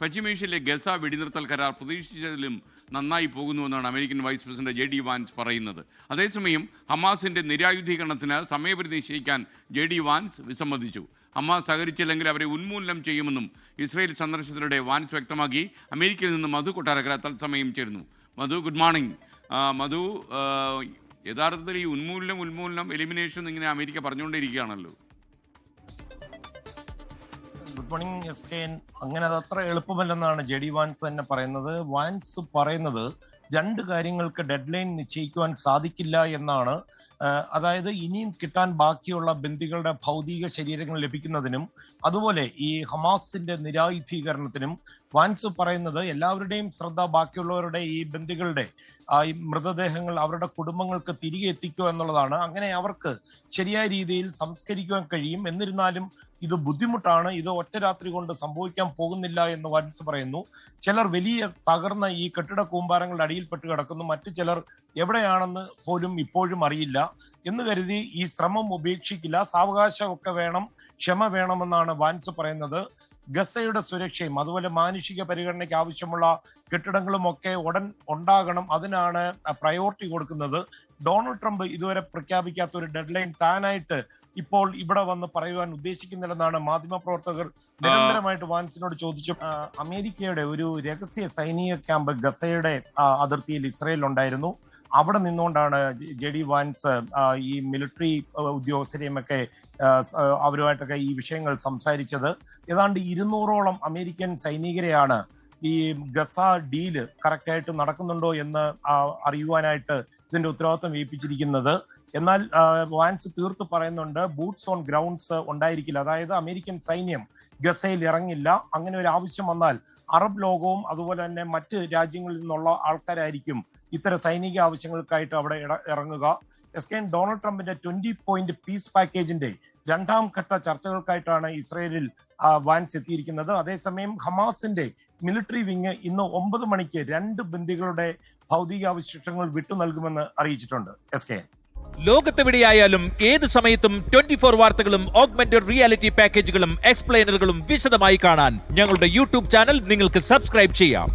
പശ്ചിമേഷ്യയിലെ ഗസ വെടിനിർത്തൽ കരാർ പ്രതീക്ഷിച്ചതിലും നന്നായി പോകുന്നുവെന്നാണ് American vice president JD Vance പറയുന്നത്. അതേസമയം ഹമാസിന്റെ നിരായുധീകരണത്തിന് സമയപരിധി നിശ്ചയിക്കാൻ JD വാൻസ് വിസമ്മതിച്ചു. ഹമാസ് സഹകരിച്ചില്ലെങ്കിൽ അവരെ ഉന്മൂലനം ചെയ്യുമെന്നും ഇസ്രയേൽ സന്ദർശനത്തിനിടെ വാൻസ് വ്യക്തമാക്കി. അമേരിക്കയിൽ നിന്ന് മധു കൊട്ടാരക്കര തത്സമയം ചേരുന്നു. മധു, ഗുഡ് മോർണിംഗ്. മധു, യഥാർത്ഥത്തിൽ ഈ ഉന്മൂലനം എലിമിനേഷൻ ഇങ്ങനെ അമേരിക്ക പറഞ്ഞുകൊണ്ടിരിക്കുകയാണല്ലോ. Good morning SKN. അങ്ങനെ അത് അത്ര എളുപ്പമല്ലെന്നാണ് JD വാൻസ് തന്നെ പറയുന്നത്. വാൻസ് പറയുന്നത് രണ്ട് കാര്യങ്ങൾക്ക് ഡെഡ് ലൈൻ നിശ്ചയിക്കുവാൻ സാധിക്കില്ല എന്നാണ്. അതായത് ഇനിയും കിട്ടാൻ ബാക്കിയുള്ള ബന്ദികളുടെ ഭൗതിക ശരീരങ്ങൾ ലഭിക്കുന്നതിനും അതുപോലെ ഈ ഹമാസിന്റെ നിരായുധീകരണത്തിനും വാൻസ് പറയുന്നത് എല്ലാവരുടെയും ശ്രദ്ധ ബാക്കിയുള്ളവരുടെ ഈ ബന്ദികളുടെ ഈ മൃതദേഹങ്ങൾ അവരുടെ കുടുംബങ്ങൾക്ക് തിരികെ എത്തിക്കുക എന്നുള്ളതാണ്. അങ്ങനെ അവർക്ക് ശരിയായ രീതിയിൽ സംസ്കരിക്കുവാൻ കഴിയും. എന്നിരുന്നാലും ഇത് ബുദ്ധിമുട്ടാണ്. ഇത് ഒറ്റ രാത്രി കൊണ്ട് സംഭവിക്കാൻ പോകുന്നില്ല എന്ന് വാൻസ് പറയുന്നു. ചിലർ വലിയ തകർന്ന ഈ കെട്ടിട കൂമ്പാരങ്ങളുടെ അടിയിൽപ്പെട്ട് കിടക്കുന്നു. മറ്റു ചിലർ എവിടെയാണെന്ന് പോലും ഇപ്പോഴും അറിയില്ല എന്ന് കരുതി ഈ ശ്രമം ഉപേക്ഷിക്കില്ല. സാവകാശമൊക്കെ വേണം, ക്ഷമ വേണമെന്നാണ് വാൻസ് പറയുന്നത്. ഗസയുടെ സുരക്ഷയും അതുപോലെ മാനുഷിക പരിഗണനയ്ക്ക് ആവശ്യമുള്ള കെട്ടിടങ്ങളും ഒക്കെ ഉടൻ ഉണ്ടാകണം. അതിനാണ് പ്രയോറിറ്റി കൊടുക്കുന്നത്. ഡൊണാൾഡ് ട്രംപ് ഇതുവരെ പ്രഖ്യാപിക്കാത്ത ഒരു ഡെഡ് ലൈൻ താനായിട്ട് ഇപ്പോൾ ഇവിടെ വന്ന് പറയുവാൻ ഉദ്ദേശിക്കുന്നില്ലെന്നാണ് മാധ്യമപ്രവർത്തകർ നിരന്തരമായിട്ട് വാൻസിനോട് ചോദിച്ചു. അമേരിക്കയുടെ ഒരു രഹസ്യ സൈനിക ക്യാമ്പ് ഗസയുടെ അതിർത്തിയിൽ ഇസ്രയേൽ ഉണ്ടായിരുന്നു. അവിടെ നിന്നുകൊണ്ടാണ് JD വാൻസ് ഈ മിലിറ്ററി ഉദ്യോഗസ്ഥരെയും ഒക്കെ അവരുമായിട്ടൊക്കെ ഈ വിഷയങ്ങൾ സംസാരിച്ചത്. ഏതാണ്ട് 200ഓളം അമേരിക്കൻ സൈനികരെയാണ് ഈ ഗസ ഡീല് കറക്റ്റായിട്ട് നടക്കുന്നുണ്ടോ എന്ന് അറിയുവാനായിട്ട് ഇതിന്റെ ഉത്തരവാദിത്വം ഏൽപ്പിച്ചിരിക്കുന്നത്. എന്നാൽ വാൻസ് തീർത്ത് പറയുന്നുണ്ട് ബൂട്ട്സ് ഓൺ ഗ്രൗണ്ട്സ് ഉണ്ടായിരിക്കില്ല. അതായത് അമേരിക്കൻ സൈന്യം ഗസയിൽ ഇറങ്ങില്ല. അങ്ങനെ ഒരു ആവശ്യം വന്നാൽ അറബ് ലോകവും അതുപോലെ തന്നെ മറ്റ് രാജ്യങ്ങളിൽ നിന്നുള്ള ആൾക്കാരായിരിക്കും ഇത്തരം സൈനിക ആവശ്യങ്ങൾക്കായിട്ട് അവിടെ ഇറങ്ങുക. SKN, ഡൊണാൾഡ് ട്രംപിന്റെ 20 പോയിന്റ് പീസ് പാക്കേജിന്റെ 2ാം ഘട്ട ചർച്ചകൾക്കായിട്ടാണ് ഇസ്രയേലിൽ വാൻസ് എത്തിയിരിക്കുന്നത്. അതേസമയം ഹമാസിന്റെ മിലിറ്ററി വിങ് ഇന്ന് 9 മണിക്ക് 2 ബന്ദികളുടെ ഭൗതികാവശിഷ്ടങ്ങൾ വിട്ടു നൽകുമെന്ന് അറിയിച്ചിട്ടുണ്ട്. SKN, ലോകത്തെവിടെയായാലും ഏത് സമയത്തും 24 വാർത്തകളും ഓഗ്മെന്റഡ് റിയാലിറ്റി പാക്കേജുകളും എക്സ്പ്ലെയിനറുകളും വിശദമായി കാണാൻ ഞങ്ങളുടെ YouTube ചാനൽ നിങ്ങൾക്ക് സബ്സ്ക്രൈബ് ചെയ്യാം.